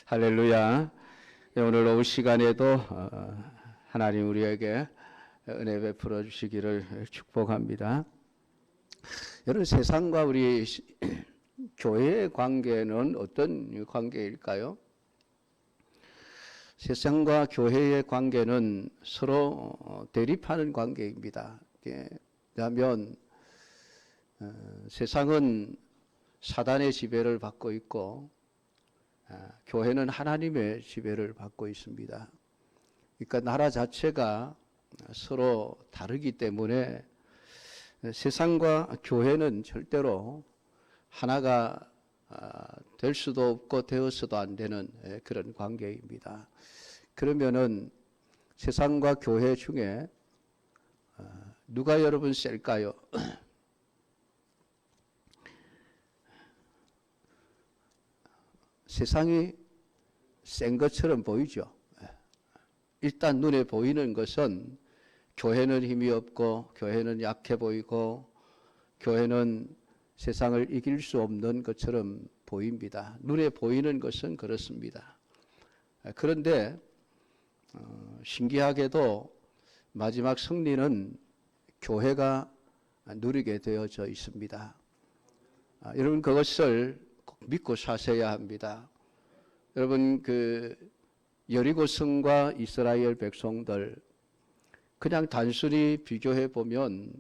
할렐루야. 오늘 오후 시간에도 하나님 우리에게 은혜 베풀어 주시기를 축복합니다. 여러분, 세상과 우리 교회의 관계는 어떤 관계일까요? 세상과 교회의 관계는 서로 대립하는 관계입니다. 왜냐하면 세상은 사단의 지배를 받고 있고 교회는 하나님의 지배를 받고 있습니다. 그러니까 나라 자체가 서로 다르기 때문에 세상과 교회는 절대로 하나가 될 수도 없고 되어서도 안 되는 그런 관계입니다. 그러면은 세상과 교회 중에 누가 여러분 셀까요? 세상이 센 것처럼 보이죠. 일단 눈에 보이는 것은 교회는 힘이 없고 교회는 약해 보이고 교회는 세상을 이길 수 없는 것처럼 보입니다. 눈에 보이는 것은 그렇습니다. 그런데 신기하게도 마지막 승리는 교회가 누리게 되어져 있습니다. 여러분, 그것을 꼭 믿고 사셔야 합니다. 여러분, 여리고 성과 이스라엘 백성들, 그냥 단순히 비교해 보면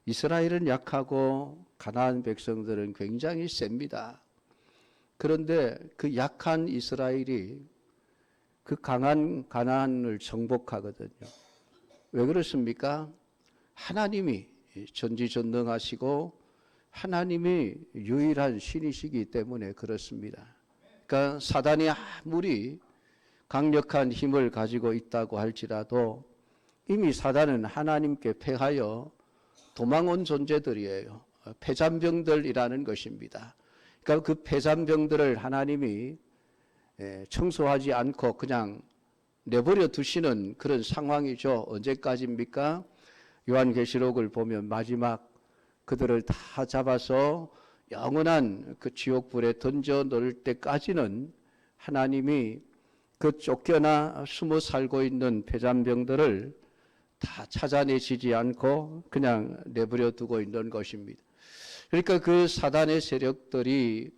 이스라엘은 약하고 가나안 백성들은 굉장히 셉니다. 그런데 그 약한 이스라엘이 그 강한 가나안을 정복하거든요. 왜 그렇습니까? 하나님이 전지전능하시고 하나님이 유일한 신이시기 때문에 그렇습니다. 그러니까 사단이 아무리 강력한 힘을 가지고 있다고 할지라도 이미 사단은 하나님께 패하여 도망온 존재들이에요. 패잔병들이라는 것입니다. 그러니까 그 패잔병들을 하나님이 청소하지 않고 그냥 내버려 두시는 그런 상황이죠. 언제까지입니까? 요한계시록을 보면 마지막 그들을 다 잡아서 영원한 그 지옥불에 던져 넣을 때까지는 하나님이 그 쫓겨나 숨어 살고 있는 패잔병들을 다 찾아내시지 않고 그냥 내버려 두고 있는 것입니다. 그러니까 그 사단의 세력들이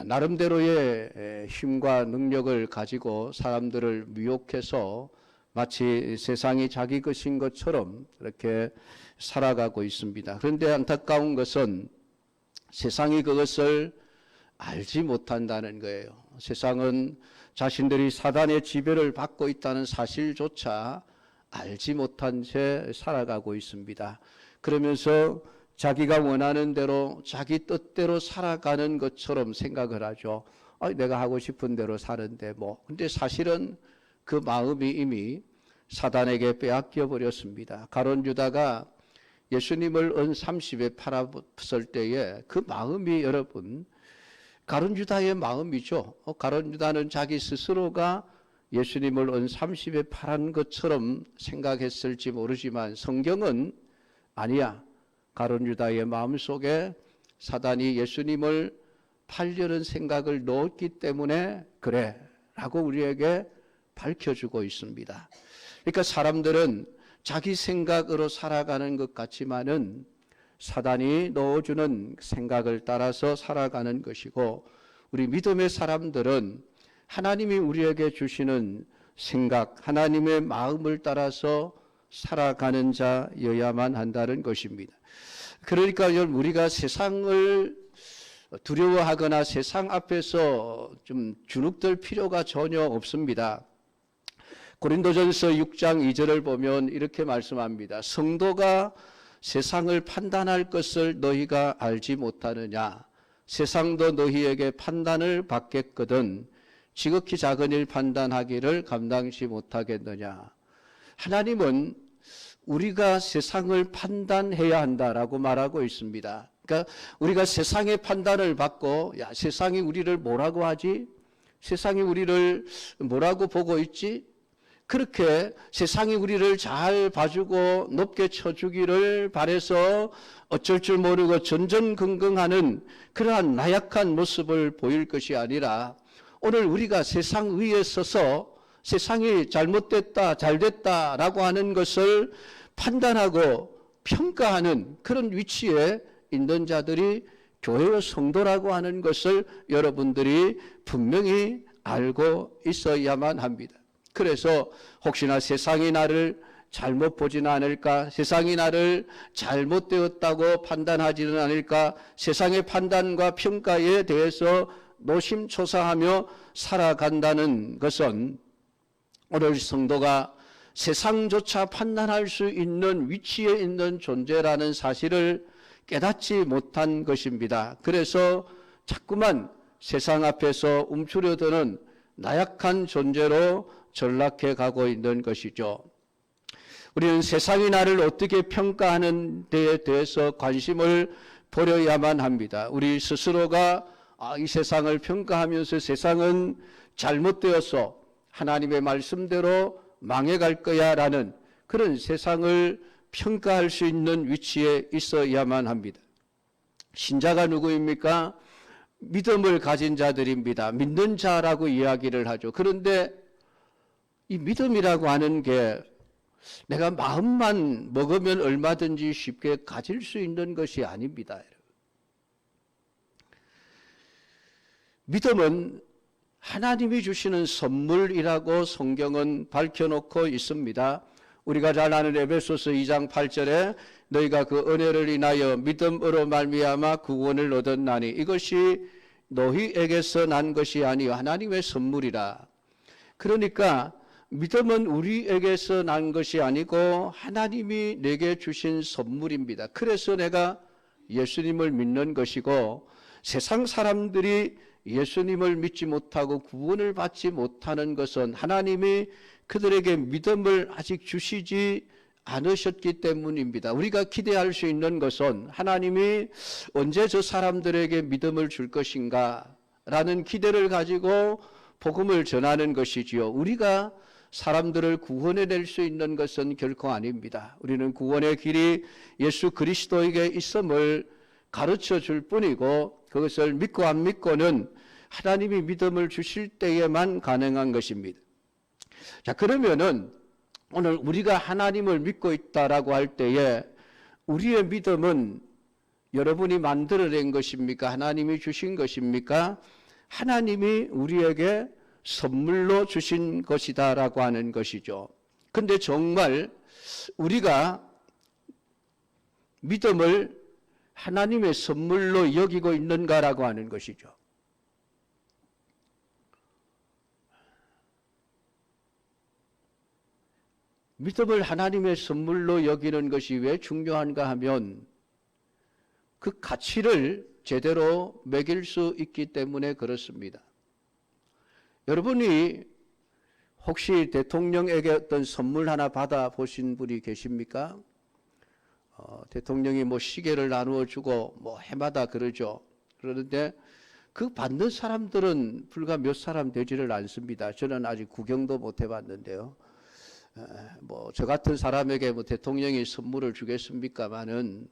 나름대로의 힘과 능력을 가지고 사람들을 미혹해서 마치 세상이 자기 것인 것처럼 이렇게 살아가고 있습니다. 그런데 안타까운 것은 세상이 그것을 알지 못한다는 거예요. 세상은 자신들이 사단의 지배를 받고 있다는 사실조차 알지 못한 채 살아가고 있습니다. 그러면서 자기가 원하는 대로 자기 뜻대로 살아가는 것처럼 생각을 하죠. 내가 하고 싶은 대로 사는데 뭐. 근데 사실은 그 마음이 이미 사단에게 빼앗겨 버렸습니다. 가룟 유다가 예수님을 은 30에 팔았을 때에 그 마음이 여러분 가룟 유다의 마음이죠. 가룟 유다는 자기 스스로가 예수님을 은 30에 팔은 것처럼 생각했을지 모르지만 성경은 아니야. 가룟 유다의 마음속에 사단이 예수님을 팔려는 생각을 넣었기 때문에 그래 라고 우리에게 밝혀주고 있습니다. 그러니까 사람들은 자기 생각으로 살아가는 것 같지만은 사단이 넣어주는 생각을 따라서 살아가는 것이고, 우리 믿음의 사람들은 하나님이 우리에게 주시는 생각, 하나님의 마음을 따라서 살아가는 자여야만 한다는 것입니다. 그러니까 우리가 세상을 두려워하거나 세상 앞에서 좀 주눅들 필요가 전혀 없습니다. 고린도전서 6장 2절을 보면 이렇게 말씀합니다. 성도가 세상을 판단할 것을 너희가 알지 못하느냐? 세상도 너희에게 판단을 받겠거든 지극히 작은 일 판단하기를 감당치 못하겠느냐? 하나님은 우리가 세상을 판단해야 한다라고 말하고 있습니다. 그러니까 우리가 세상의 판단을 받고 세상이 우리를 뭐라고 하지? 세상이 우리를 뭐라고 보고 있지? 그렇게 세상이 우리를 잘 봐주고 높게 쳐주기를 바라서 어쩔 줄 모르고 전전긍긍하는 그러한 나약한 모습을 보일 것이 아니라 오늘 우리가 세상 위에 서서 세상이 잘못됐다, 잘됐다라고 하는 것을 판단하고 평가하는 그런 위치에 있는 자들이 교회의 성도라고 하는 것을 여러분들이 분명히 알고 있어야만 합니다. 그래서 혹시나 세상이 나를 잘못 보지는 않을까, 세상이 나를 잘못되었다고 판단하지는 않을까, 세상의 판단과 평가에 대해서 노심초사하며 살아간다는 것은 오늘 성도가 세상조차 판단할 수 있는 위치에 있는 존재라는 사실을 깨닫지 못한 것입니다. 그래서 자꾸만 세상 앞에서 움츠려드는 나약한 존재로 전락해 가고 있는 것이죠. 우리는 세상이 나를 어떻게 평가하는 데에 대해서 관심을 버려야만 합니다. 우리 스스로가 이 세상을 평가하면서 세상은 잘못되어서 하나님의 말씀대로 망해갈 거야 라는 그런 세상을 평가할 수 있는 위치에 있어야만 합니다. 신자가 누구입니까? 믿음을 가진 자들입니다. 믿는 자라고 이야기를 하죠. 그런데 이 믿음이라고 하는 게 내가 마음만 먹으면 얼마든지 쉽게 가질 수 있는 것이 아닙니다. 믿음은 하나님이 주시는 선물이라고 성경은 밝혀놓고 있습니다. 우리가 잘 아는 에베소서 2장 8절에 너희가 그 은혜를 인하여 믿음으로 말미암아 구원을 얻었나니 이것이 너희에게서 난 것이 아니요 하나님의 선물이라. 그러니까 믿음은 우리에게서 난 것이 아니고 하나님이 내게 주신 선물입니다. 그래서 내가 예수님을 믿는 것이고 세상 사람들이 예수님을 믿지 못하고 구원을 받지 못하는 것은 하나님이 그들에게 믿음을 아직 주시지 않으셨기 때문입니다. 우리가 기대할 수 있는 것은 하나님이 언제 저 사람들에게 믿음을 줄 것인가 라는 기대를 가지고 복음을 전하는 것이지요. 우리가 사람들을 구원해낼 수 있는 것은 결코 아닙니다. 우리는 구원의 길이 예수 그리스도에게 있음을 가르쳐 줄 뿐이고 그것을 믿고 안 믿고는 하나님이 믿음을 주실 때에만 가능한 것입니다. 자, 그러면은 오늘 우리가 하나님을 믿고 있다라고 할 때에 우리의 믿음은 여러분이 만들어낸 것입니까? 하나님이 주신 것입니까? 하나님이 우리에게 선물로 주신 것이다라고 하는 것이죠. 근데 정말 우리가 믿음을 하나님의 선물로 여기고 있는가라고 하는 것이죠. 믿음을 하나님의 선물로 여기는 것이 왜 중요한가 하면 그 가치를 제대로 매길 수 있기 때문에 그렇습니다. 여러분이 혹시 대통령에게 어떤 선물 하나 받아보신 분이 계십니까? 대통령이 뭐 시계를 나누어 주고 뭐 해마다 그러죠. 그러는데 그 받는 사람들은 불과 몇 사람 되지를 않습니다. 저는 아직 구경도 못 해봤는데요. 뭐 저 같은 사람에게 뭐 대통령이 선물을 주겠습니까마는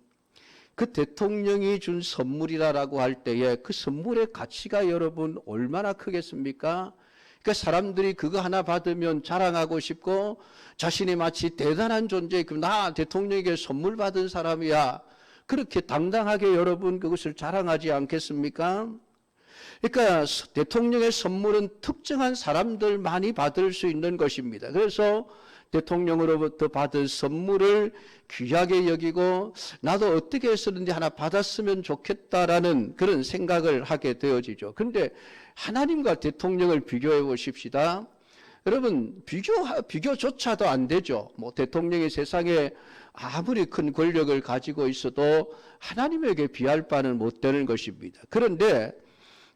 그 대통령이 준 선물이라고 할 때에 그 선물의 가치가 여러분 얼마나 크겠습니까? 그러니까 사람들이 그거 하나 받으면 자랑하고 싶고 자신이 마치 대단한 존재, 나 대통령에게 선물 받은 사람이야. 그렇게 당당하게 여러분 그것을 자랑하지 않겠습니까? 그러니까 대통령의 선물은 특정한 사람들만이 받을 수 있는 것입니다. 그래서 대통령으로부터 받은 선물을 귀하게 여기고 나도 어떻게 했었는지 하나 받았으면 좋겠다라는 그런 생각을 하게 되어지죠. 그런데 하나님과 대통령을 비교해 보십시다. 여러분 비교조차도 안 되죠. 뭐 대통령이 세상에 아무리 큰 권력을 가지고 있어도 하나님에게 비할 바는 못 되는 것입니다. 그런데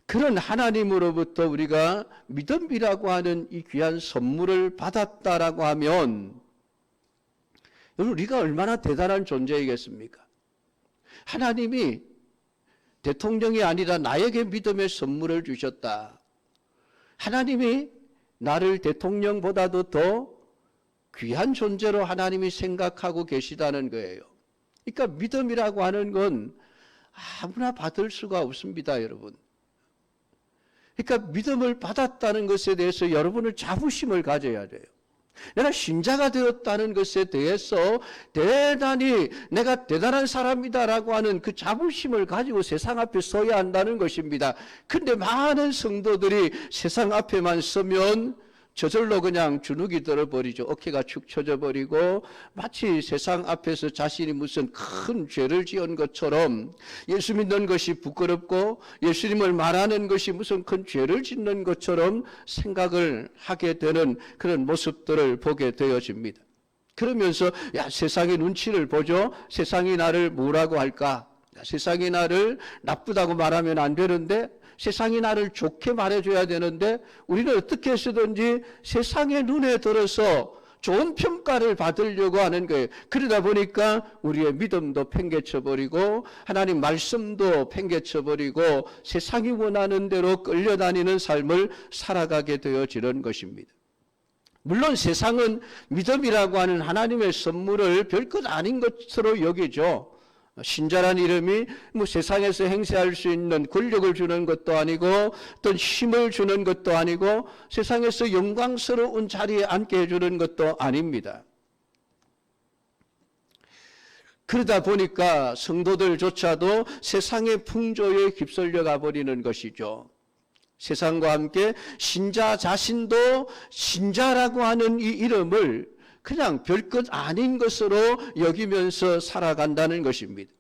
그런 하나님으로부터 우리가 믿음이라고 하는 이 귀한 선물을 받았다라고 하면 여러분 우리가 얼마나 대단한 존재이겠습니까? 하나님이 대통령이 아니라 나에게 믿음의 선물을 주셨다. 하나님이 나를 대통령보다도 더 귀한 존재로 하나님이 생각하고 계시다는 거예요. 그러니까 믿음이라고 하는 건 아무나 받을 수가 없습니다, 여러분. 그러니까 믿음을 받았다는 것에 대해서 여러분은 자부심을 가져야 돼요. 내가 신자가 되었다는 것에 대해서 대단히 내가 대단한 사람이다라고 하는 그 자부심을 가지고 세상 앞에 서야 한다는 것입니다. 근데 많은 성도들이 세상 앞에만 서면 저절로 그냥 주눅이 들어버리죠. 어깨가 축 처져버리고 마치 세상 앞에서 자신이 무슨 큰 죄를 지은 것처럼 예수 믿는 것이 부끄럽고 예수님을 말하는 것이 무슨 큰 죄를 짓는 것처럼 생각을 하게 되는 그런 모습들을 보게 되어집니다. 그러면서 세상의 눈치를 보죠. 세상이 나를 뭐라고 할까? 세상이 나를 나쁘다고 말하면 안 되는데 세상이 나를 좋게 말해줘야 되는데 우리는 어떻게 해서든지 세상의 눈에 들어서 좋은 평가를 받으려고 하는 거예요. 그러다 보니까 우리의 믿음도 팽개쳐버리고 하나님 말씀도 팽개쳐버리고 세상이 원하는 대로 끌려다니는 삶을 살아가게 되어지는 것입니다. 물론 세상은 믿음이라고 하는 하나님의 선물을 별것 아닌 것으로 여기죠. 신자란 이름이 세상에서 행세할 수 있는 권력을 주는 것도 아니고 어떤 힘을 주는 것도 아니고 세상에서 영광스러운 자리에 앉게 해주는 것도 아닙니다. 그러다 보니까 성도들조차도 세상의 풍조에 휩쓸려 가버리는 것이죠. 세상과 함께 신자 자신도 신자라고 하는 이 이름을 그냥 별것 아닌 것으로 여기면서 살아간다는 것입니다.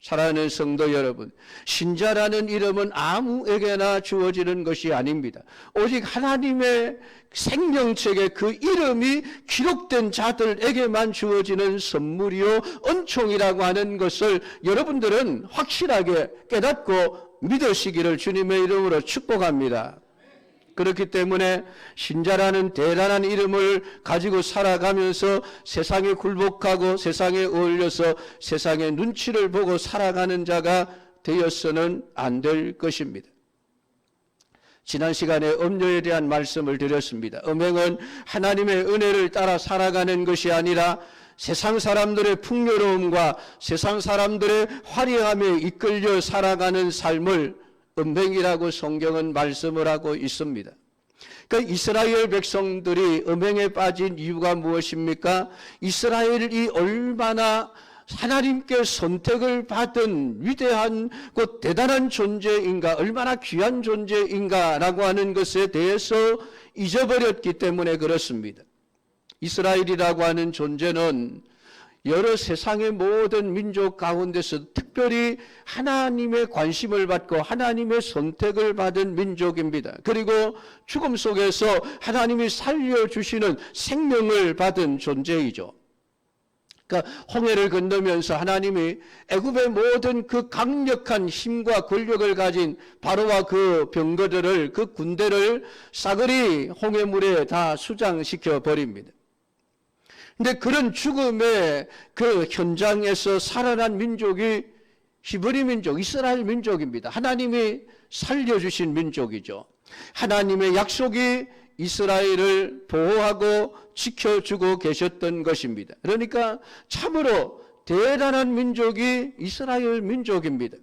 사랑하는 성도 여러분, 신자라는 이름은 아무에게나 주어지는 것이 아닙니다. 오직 하나님의 생명책에 그 이름이 기록된 자들에게만 주어지는 선물이요 은총이라고 하는 것을 여러분들은 확실하게 깨닫고 믿으시기를 주님의 이름으로 축복합니다. 그렇기 때문에 신자라는 대단한 이름을 가지고 살아가면서 세상에 굴복하고 세상에 어울려서 세상의 눈치를 보고 살아가는 자가 되어서는 안 될 것입니다. 지난 시간에 음료에 대한 말씀을 드렸습니다. 음행은 하나님의 은혜를 따라 살아가는 것이 아니라 세상 사람들의 풍요로움과 세상 사람들의 화려함에 이끌려 살아가는 삶을 음행이라고 성경은 말씀을 하고 있습니다. 그러니까 이스라엘 백성들이 음행에 빠진 이유가 무엇입니까? 이스라엘이 얼마나 하나님께 선택을 받은 위대한 곧 대단한 존재인가, 얼마나 귀한 존재인가라고 하는 것에 대해서 잊어버렸기 때문에 그렇습니다. 이스라엘이라고 하는 존재는 여러 세상의 모든 민족 가운데서 특별히 하나님의 관심을 받고 하나님의 선택을 받은 민족입니다. 그리고 죽음 속에서 하나님이 살려주시는 생명을 받은 존재이죠. 그러니까 홍해를 건너면서 하나님이 애굽의 모든 그 강력한 힘과 권력을 가진 바로와 그 병거들을, 그 군대를 싸그리 홍해물에 다 수장시켜 버립니다. 근데 그런 죽음의 그 현장에서 살아난 민족이 히브리 민족, 이스라엘 민족입니다. 하나님이 살려주신 민족이죠. 하나님의 약속이 이스라엘을 보호하고 지켜주고 계셨던 것입니다. 그러니까 참으로 대단한 민족이 이스라엘 민족입니다.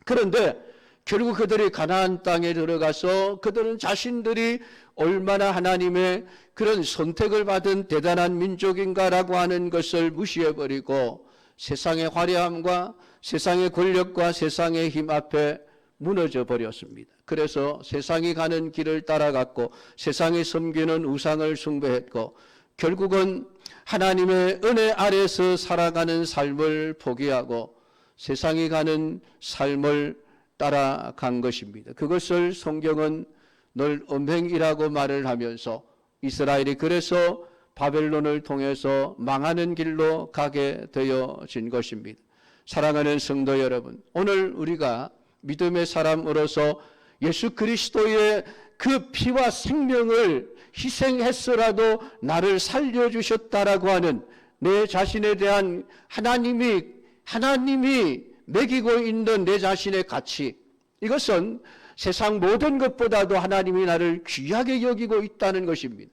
그런데 결국 그들이 가나안 땅에 들어가서 그들은 자신들이 얼마나 하나님의 그런 선택을 받은 대단한 민족인가라고 하는 것을 무시해버리고 세상의 화려함과 세상의 권력과 세상의 힘 앞에 무너져 버렸습니다. 그래서 세상이 가는 길을 따라갔고 세상이 섬기는 우상을 숭배했고 결국은 하나님의 은혜 아래서 살아가는 삶을 포기하고 세상이 가는 삶을 따라간 것입니다. 그것을 성경은 늘 음행이라고 말을 하면서 이스라엘이 그래서 바벨론을 통해서 망하는 길로 가게 되어진 것입니다. 사랑하는 성도 여러분, 오늘 우리가 믿음의 사람으로서 예수 그리스도의 그 피와 생명을 희생했으라도 나를 살려주셨다라고 하는 내 자신에 대한 하나님이 매기고 있는 내 자신의 가치, 이것은 세상 모든 것보다도 하나님이 나를 귀하게 여기고 있다는 것입니다.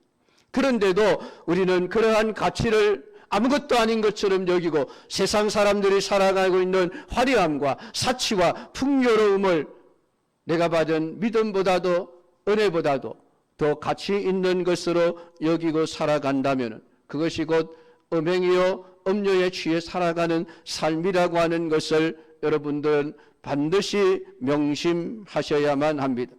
그런데도 우리는 그러한 가치를 아무것도 아닌 것처럼 여기고 세상 사람들이 살아가고 있는 화려함과 사치와 풍요로움을 내가 받은 믿음보다도 은혜보다도 더 가치 있는 것으로 여기고 살아간다면 그것이 곧 음행이요 음료에 취해 살아가는 삶이라고 하는 것을 여러분들은 반드시 명심하셔야만 합니다.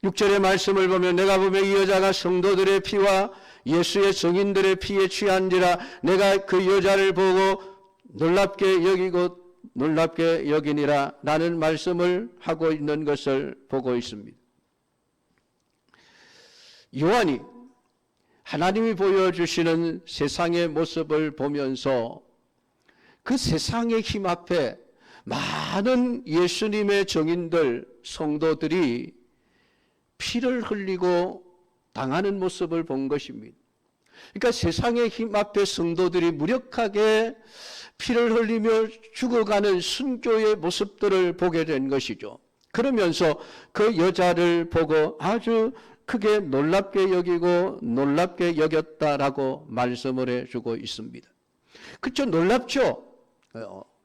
6절의 말씀을 보면 내가 보면 이 여자가 성도들의 피와 예수의 증인들의 피에 취한지라 내가 그 여자를 보고 놀랍게 여기고 놀랍게 여기니라 라는 말씀을 하고 있는 것을 보고 있습니다. 요한이 하나님이 보여주시는 세상의 모습을 보면서 그 세상의 힘 앞에 많은 예수님의 증인들, 성도들이 피를 흘리고 당하는 모습을 본 것입니다. 그러니까 세상의 힘 앞에 성도들이 무력하게 피를 흘리며 죽어가는 순교의 모습들을 보게 된 것이죠. 그러면서 그 여자를 보고 아주 크게 놀랍게 여기고 놀랍게 여겼다라고 말씀을 해주고 있습니다. 그렇죠? 놀랍죠?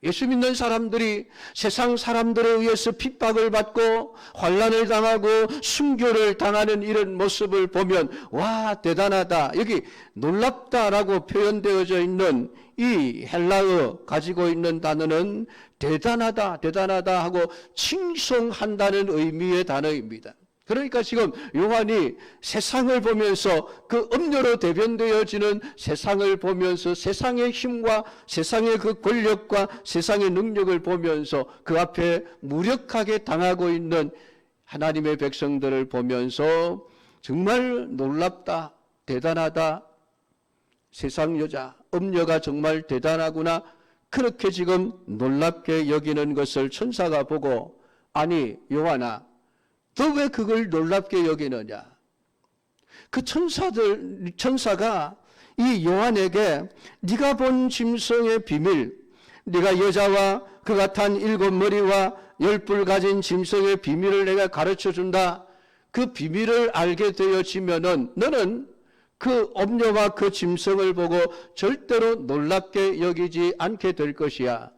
예수 믿는 사람들이 세상 사람들에 의해서 핍박을 받고 환난을 당하고 순교를 당하는 이런 모습을 보면 와 대단하다, 여기 놀랍다라고 표현되어져 있는 이 헬라어 가지고 있는 단어는 대단하다 대단하다 하고 칭송한다는 의미의 단어입니다. 그러니까 지금 요한이 세상을 보면서 그 음료로 대변되어지는 세상을 보면서 세상의 힘과 세상의 그 권력과 세상의 능력을 보면서 그 앞에 무력하게 당하고 있는 하나님의 백성들을 보면서 정말 놀랍다, 대단하다, 세상 여자, 음녀가 정말 대단하구나, 그렇게 지금 놀랍게 여기는 것을 천사가 보고 아니 요한아 너 왜 그걸 놀랍게 여기느냐? 그 천사가 이 요한에게 네가 본 짐승의 비밀, 네가 여자와 그가 탄 7머리와 10뿔 가진 짐승의 비밀을 내가 가르쳐준다. 그 비밀을 알게 되어지면은 너는 그 음녀와 그 짐승을 보고 절대로 놀랍게 여기지 않게 될 것이야.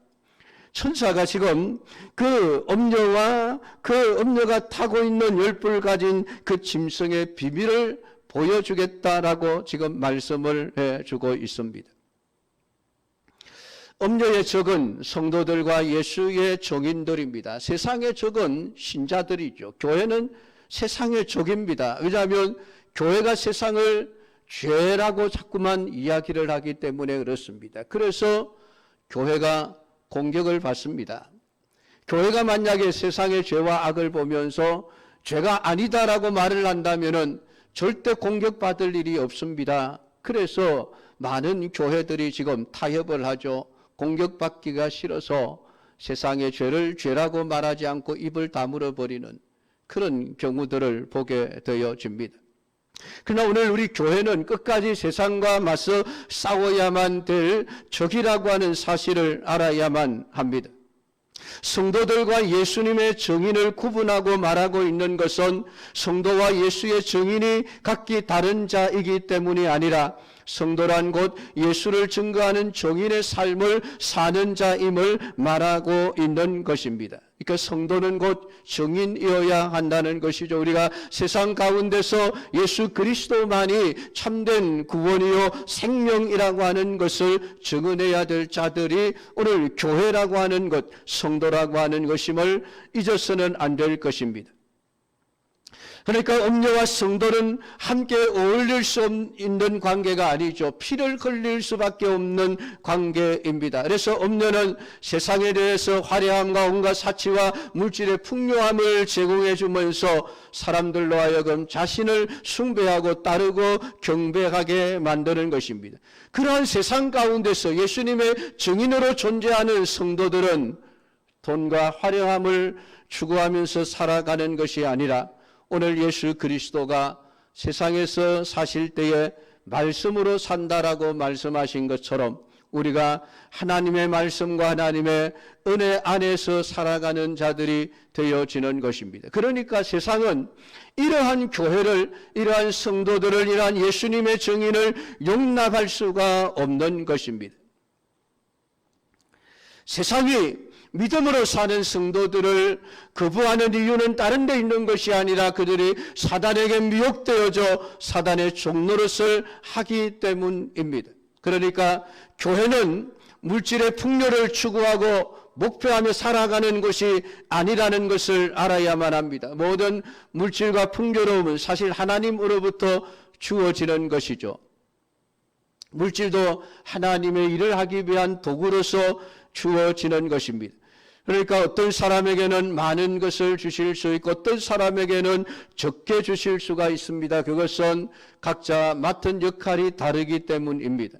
천사가 지금 그 음녀와 그 음녀가 타고 있는 10뿔 가진 그 짐승의 비밀을 보여주겠다라고 지금 말씀을 해주고 있습니다. 음녀의 적은 성도들과 예수의 증인들입니다. 세상의 적은 신자들이죠. 교회는 세상의 적입니다. 왜냐하면 교회가 세상을 죄라고 자꾸만 이야기를 하기 때문에 그렇습니다. 그래서 교회가 공격을 받습니다. 교회가 만약에 세상의 죄와 악을 보면서 죄가 아니다라고 말을 한다면은 절대 공격받을 일이 없습니다. 그래서 많은 교회들이 지금 타협을 하죠. 공격받기가 싫어서 세상의 죄를 죄라고 말하지 않고 입을 다물어 버리는 그런 경우들을 보게 되어집니다. 그러나 오늘 우리 교회는 끝까지 세상과 맞서 싸워야만 될 적이라고 하는 사실을 알아야만 합니다. 성도들과 예수님의 증인을 구분하고 말하고 있는 것은 성도와 예수의 증인이 각기 다른 자이기 때문이 아니라 성도란 곧 예수를 증거하는 증인의 삶을 사는 자임을 말하고 있는 것입니다. 그러니까 성도는 곧 증인이어야 한다는 것이죠. 우리가 세상 가운데서 예수 그리스도만이 참된 구원이요 생명이라고 하는 것을 증언해야 될 자들이 오늘 교회라고 하는 것, 성도라고 하는 것임을 잊어서는 안 될 것입니다. 그러니까 음녀와 성도는 함께 어울릴 수 있는 관계가 아니죠. 피를 흘릴 수밖에 없는 관계입니다. 그래서 음녀는 세상에 대해서 화려함과 온갖 사치와 물질의 풍요함을 제공해 주면서 사람들로 하여금 자신을 숭배하고 따르고 경배하게 만드는 것입니다. 그러한 세상 가운데서 예수님의 증인으로 존재하는 성도들은 돈과 화려함을 추구하면서 살아가는 것이 아니라 오늘 예수 그리스도가 세상에서 사실 때에 말씀으로 산다라고 말씀하신 것처럼 우리가 하나님의 말씀과 하나님의 은혜 안에서 살아가는 자들이 되어지는 것입니다. 그러니까 세상은 이러한 교회를, 이러한 성도들을, 이러한 예수님의 증인을 용납할 수가 없는 것입니다. 세상이 믿음으로 사는 성도들을 거부하는 이유는 다른 데 있는 것이 아니라 그들이 사단에게 미혹되어져 사단의 종노릇을 하기 때문입니다. 그러니까 교회는 물질의 풍요를 추구하고 목표하며 살아가는 것이 아니라는 것을 알아야만 합니다. 모든 물질과 풍요로움은 사실 하나님으로부터 주어지는 것이죠. 물질도 하나님의 일을 하기 위한 도구로서 주어지는 것입니다. 그러니까 어떤 사람에게는 많은 것을 주실 수 있고 어떤 사람에게는 적게 주실 수가 있습니다. 그것은 각자 맡은 역할이 다르기 때문입니다.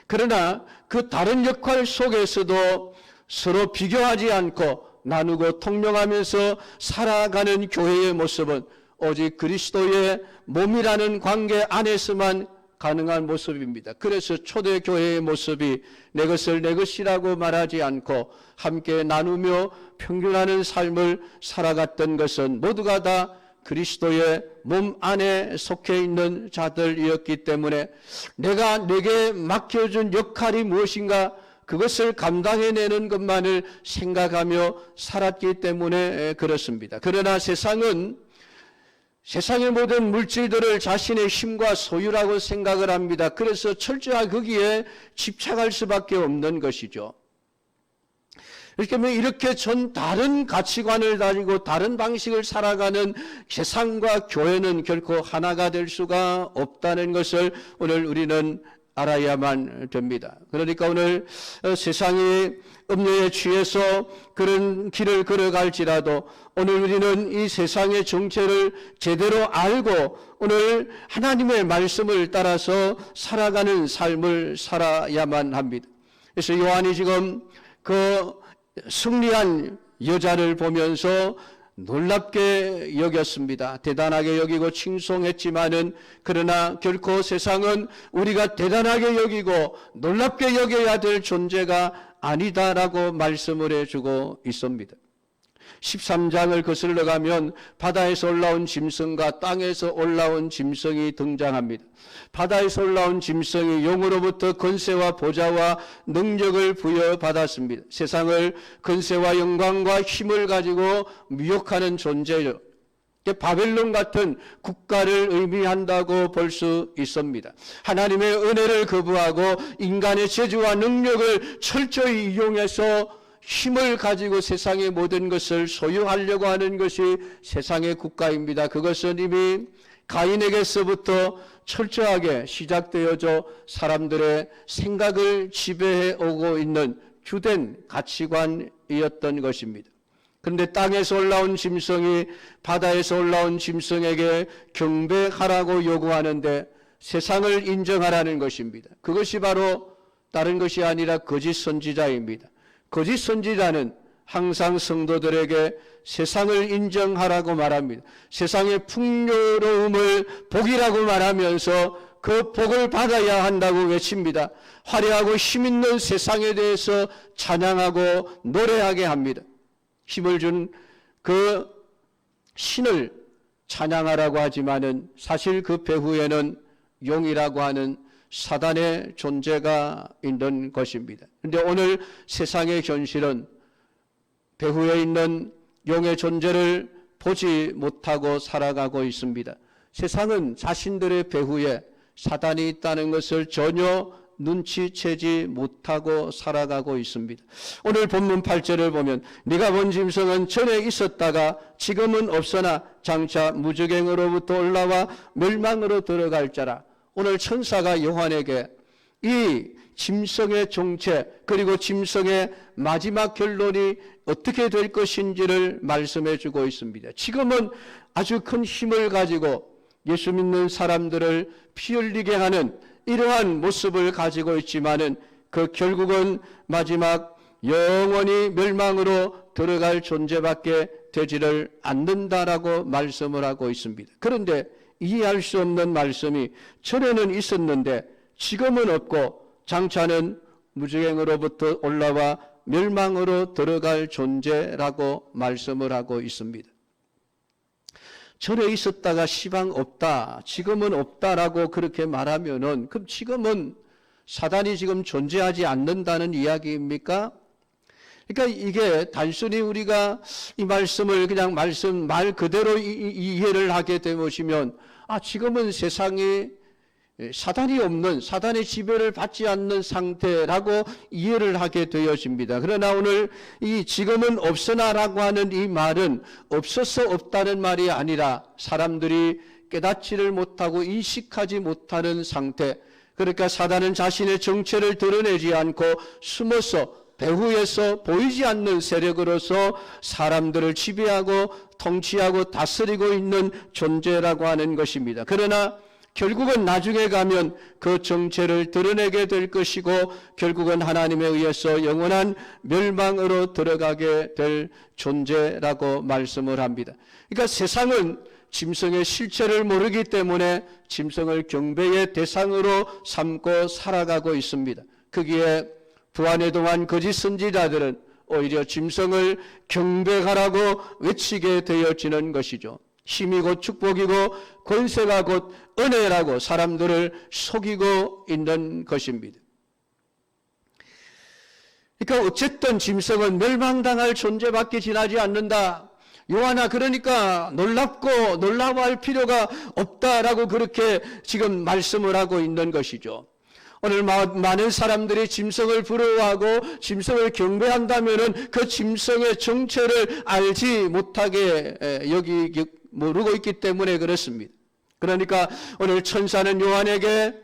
그러나 그 다른 역할 속에서도 서로 비교하지 않고 나누고 통용하면서 살아가는 교회의 모습은 오직 그리스도의 몸이라는 관계 안에서만 가능한 모습입니다. 그래서 초대교회의 모습이 내 것을 내 것이라고 말하지 않고 함께 나누며 평균하는 삶을 살아갔던 것은 모두가 다 그리스도의 몸 안에 속해 있는 자들이었기 때문에 내게 맡겨준 역할이 무엇인가 그것을 감당해내는 것만을 생각하며 살았기 때문에 그렇습니다. 그러나 세상은 세상의 모든 물질들을 자신의 힘과 소유라고 생각을 합니다. 그래서 철저하게 거기에 집착할 수밖에 없는 것이죠. 이렇게 전 다른 가치관을 가지고 다른 방식을 살아가는 세상과 교회는 결코 하나가 될 수가 없다는 것을 오늘 우리는 알아야만 됩니다. 그러니까 오늘 세상이 음료에 취해서 그런 길을 걸어갈지라도 오늘 우리는 이 세상의 정체를 제대로 알고 오늘 하나님의 말씀을 따라서 살아가는 삶을 살아야만 합니다. 그래서 요한이 지금 그 승리한 여자를 보면서 놀랍게 여겼습니다. 대단하게 여기고 칭송했지만은 그러나 결코 세상은 우리가 대단하게 여기고 놀랍게 여겨야 될 존재가 아니다라고 말씀을 해주고 있습니다. 13장을 거슬러 가면 바다에서 올라온 짐승과 땅에서 올라온 짐승이 등장합니다. 바다에서 올라온 짐승이 용으로부터 권세와 보좌와 능력을 부여받았습니다. 세상을 권세와 영광과 힘을 가지고 미혹하는 존재요. 바벨론 같은 국가를 의미한다고 볼 수 있습니다. 하나님의 은혜를 거부하고 인간의 재주와 능력을 철저히 이용해서 힘을 가지고 세상의 모든 것을 소유하려고 하는 것이 세상의 국가입니다. 그것은 이미 가인에게서부터 철저하게 시작되어져 사람들의 생각을 지배해 오고 있는 주된 가치관이었던 것입니다. 그런데 땅에서 올라온 짐승이 바다에서 올라온 짐승에게 경배하라고 요구하는데 세상을 인정하라는 것입니다. 그것이 바로 다른 것이 아니라 거짓 선지자입니다. 거짓 선지자는 항상 성도들에게 세상을 인정하라고 말합니다. 세상의 풍요로움을 복이라고 말하면서 그 복을 받아야 한다고 외칩니다. 화려하고 힘있는 세상에 대해서 찬양하고 노래하게 합니다. 힘을 준 그 신을 찬양하라고 하지만은 사실 그 배후에는 용이라고 하는 사단의 존재가 있는 것입니다. 그런데 오늘 세상의 현실은 배후에 있는 용의 존재를 보지 못하고 살아가고 있습니다. 세상은 자신들의 배후에 사단이 있다는 것을 전혀 눈치채지 못하고 살아가고 있습니다. 오늘 본문 8절을 보면 네가 본 짐승은 전에 있었다가 지금은 없으나 장차 무적행으로부터 올라와 멸망으로 들어갈 자라. 오늘 천사가 요한에게 이 짐승의 정체 그리고 짐승의 마지막 결론이 어떻게 될 것인지를 말씀해 주고 있습니다. 지금은 아주 큰 힘을 가지고 예수 믿는 사람들을 피 흘리게 하는 이러한 모습을 가지고 있지만은 그 결국은 마지막 영원히 멸망으로 들어갈 존재밖에 되지를 않는다라고 말씀을 하고 있습니다. 그런데 이해할 수 없는 말씀이 전에는 있었는데 지금은 없고 장차는 무적행으로부터 올라와 멸망으로 들어갈 존재라고 말씀을 하고 있습니다. 전에 있었다가 시방 없다, 지금은 없다라고 그렇게 말하면은 그럼 지금은 사단이 지금 존재하지 않는다는 이야기입니까? 그러니까 이게 단순히 우리가 이 말씀을 그냥 말 그대로 이해를 하게 되면, 지금은 세상에 사단이 없는, 사단의 지배를 받지 않는 상태라고 이해를 하게 되어집니다. 그러나 오늘 이 지금은 없으나라고 하는 이 말은 없어서 없다는 말이 아니라 사람들이 깨닫지를 못하고 인식하지 못하는 상태, 그러니까 사단은 자신의 정체를 드러내지 않고 숨어서 배후에서 보이지 않는 세력으로서 사람들을 지배하고 통치하고 다스리고 있는 존재라고 하는 것입니다. 그러나 결국은 나중에 가면 그 정체를 드러내게 될 것이고 결국은 하나님에 의해서 영원한 멸망으로 들어가게 될 존재라고 말씀을 합니다. 그러니까 세상은 짐승의 실체를 모르기 때문에 짐승을 경배의 대상으로 삼고 살아가고 있습니다. 거기에 부안에 동안 거짓 선지자들은 오히려 짐승을 경배하라고 외치게 되어지는 것이죠. 힘이 곧 축복이고 권세가 곧 은혜라고 사람들을 속이고 있는 것입니다. 그러니까 어쨌든 짐승은 멸망당할 존재밖에 지나지 않는다. 요한아, 그러니까 놀라워할 필요가 없다라고 그렇게 지금 말씀을 하고 있는 것이죠. 오늘 많은 사람들이 짐승을 부러워하고 짐승을 경배한다면은 그 짐승의 정체를 알지 못하게 모르고 있기 때문에 그렇습니다. 그러니까 오늘 천사는 요한에게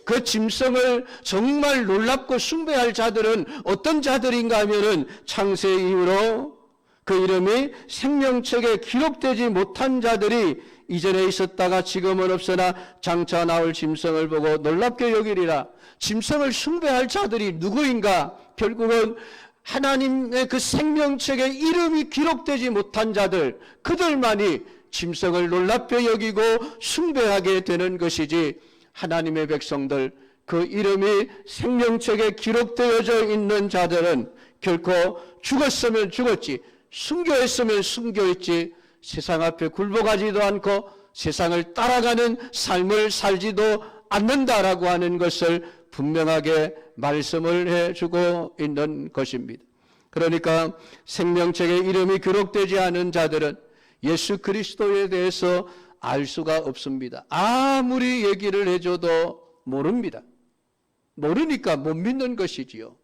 그 짐승을 정말 놀랍고 숭배할 자들은 어떤 자들인가 하면은 창세 이후로 그 이름이 생명책에 기록되지 못한 자들이 이전에 있었다가 지금은 없으나 장차 나올 짐승을 보고 놀랍게 여기리라. 짐승을 숭배할 자들이 누구인가? 결국은 하나님의 그 생명책에 이름이 기록되지 못한 자들, 그들만이 짐승을 놀랍게 여기고 숭배하게 되는 것이지, 하나님의 백성들, 그 이름이 생명책에 기록되어져 있는 자들은 결코 죽었으면 죽었지, 순교했으면 순교했지, 세상 앞에 굴복하지도 않고 세상을 따라가는 삶을 살지도 않는다라고 하는 것을 분명하게 말씀을 해주고 있는 것입니다. 그러니까 생명책에 이름이 기록되지 않은 자들은 예수 그리스도에 대해서 알 수가 없습니다. 아무리 얘기를 해줘도 모릅니다. 모르니까 못 믿는 것이지요.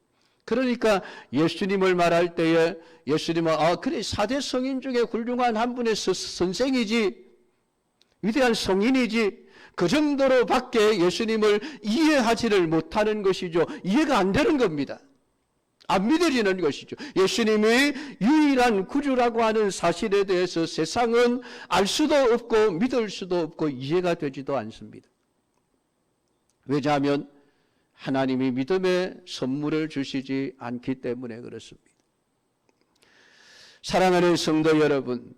그러니까 예수님을 말할 때에 예수님은 그래, 4대 성인 중에 훌륭한 한 분의 선생이지, 위대한 성인이지, 그 정도로 밖에 예수님을 이해하지를 못하는 것이죠. 이해가 안 되는 겁니다. 안 믿어지는 것이죠. 예수님이 유일한 구주라고 하는 사실에 대해서 세상은 알 수도 없고 믿을 수도 없고 이해가 되지도 않습니다. 왜냐하면 하나님이 믿음의 선물을 주시지 않기 때문에 그렇습니다. 사랑하는 성도 여러분,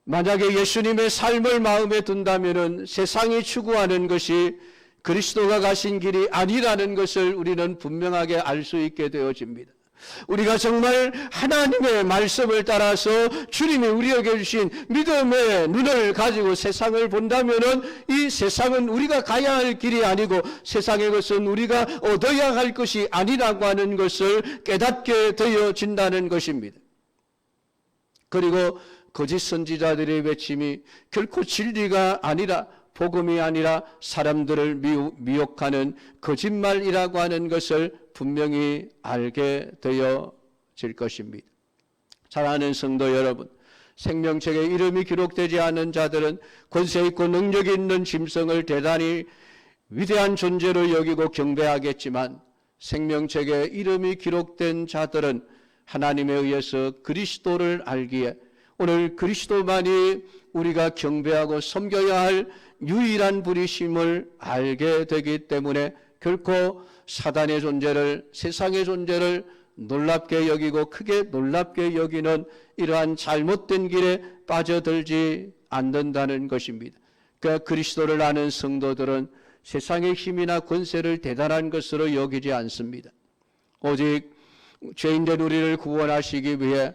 만약에 예수님의 삶을 마음에 둔다면 세상이 추구하는 것이 그리스도가 가신 길이 아니라는 것을 우리는 분명하게 알 수 있게 되어집니다. 우리가 정말 하나님의 말씀을 따라서 주님이 우리에게 주신 믿음의 눈을 가지고 세상을 본다면은 이 세상은 우리가 가야 할 길이 아니고 세상의 것은 우리가 얻어야 할 것이 아니라고 하는 것을 깨닫게 되어진다는 것입니다. 그리고 거짓 선지자들의 외침이 결코 진리가 아니라, 복음이 아니라 사람들을 미혹하는 거짓말이라고 하는 것을 분명히 알게 되어질 것입니다. 사랑하는 성도 여러분, 생명책에 이름이 기록되지 않은 자들은 권세 있고 능력이 있는 짐승을 대단히 위대한 존재로 여기고 경배하겠지만, 생명책에 이름이 기록된 자들은 하나님에 의해서 그리스도를 알기에 오늘 그리스도만이 우리가 경배하고 섬겨야 할 유일한 분이심을 알게 되기 때문에 결코 사단의 존재를, 세상의 존재를 놀랍게 여기고 크게 놀랍게 여기는 이러한 잘못된 길에 빠져들지 않는다는 것입니다. 그러니까 그리스도를 아는 성도들은 세상의 힘이나 권세를 대단한 것으로 여기지 않습니다. 오직 죄인된 우리를 구원하시기 위해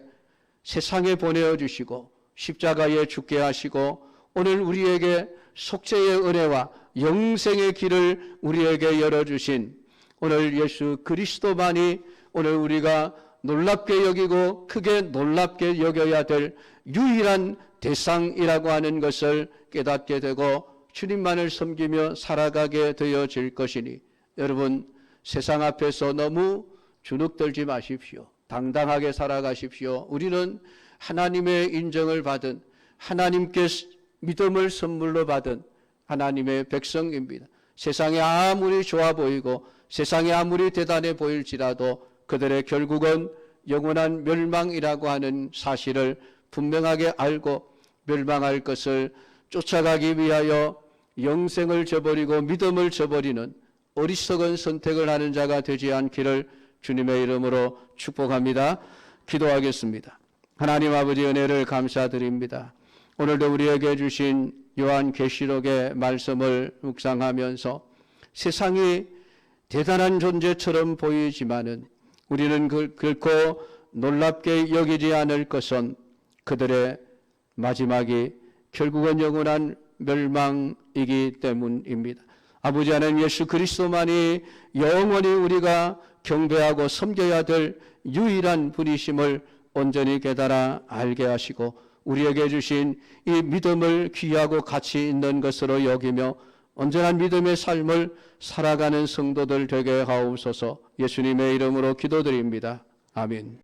세상에 보내어주시고 십자가에 죽게 하시고 오늘 우리에게 속죄의 은혜와 영생의 길을 우리에게 열어주신 오늘 예수 그리스도만이 오늘 우리가 놀랍게 여기고 크게 놀랍게 여겨야 될 유일한 대상이라고 하는 것을 깨닫게 되고 주님만을 섬기며 살아가게 되어질 것이니 여러분 세상 앞에서 너무 주눅들지 마십시오. 당당하게 살아가십시오. 우리는 하나님의 인정을 받은 하나님께 믿음을 선물로 받은 하나님의 백성입니다. 세상이 아무리 좋아 보이고 세상이 아무리 대단해 보일지라도 그들의 결국은 영원한 멸망이라고 하는 사실을 분명하게 알고 멸망할 것을 쫓아가기 위하여 영생을 저버리고 믿음을 저버리는 어리석은 선택을 하는 자가 되지 않기를 주님의 이름으로 축복합니다. 기도하겠습니다. 하나님 아버지 은혜를 감사드립니다. 오늘도 우리에게 주신 요한계시록의 말씀을 묵상하면서 세상이 대단한 존재처럼 보이지만은 우리는 결코 놀랍게 여기지 않을 것은 그들의 마지막이 결국은 영원한 멸망이기 때문입니다. 아버지 하나님 예수 그리스도만이 영원히 우리가 경배하고 섬겨야 될 유일한 분이심을 온전히 깨달아 알게 하시고 우리에게 주신 이 믿음을 귀하고 가치 있는 것으로 여기며 온전한 믿음의 삶을 살아가는 성도들 되게 하옵소서. 예수님의 이름으로 기도드립니다. 아멘.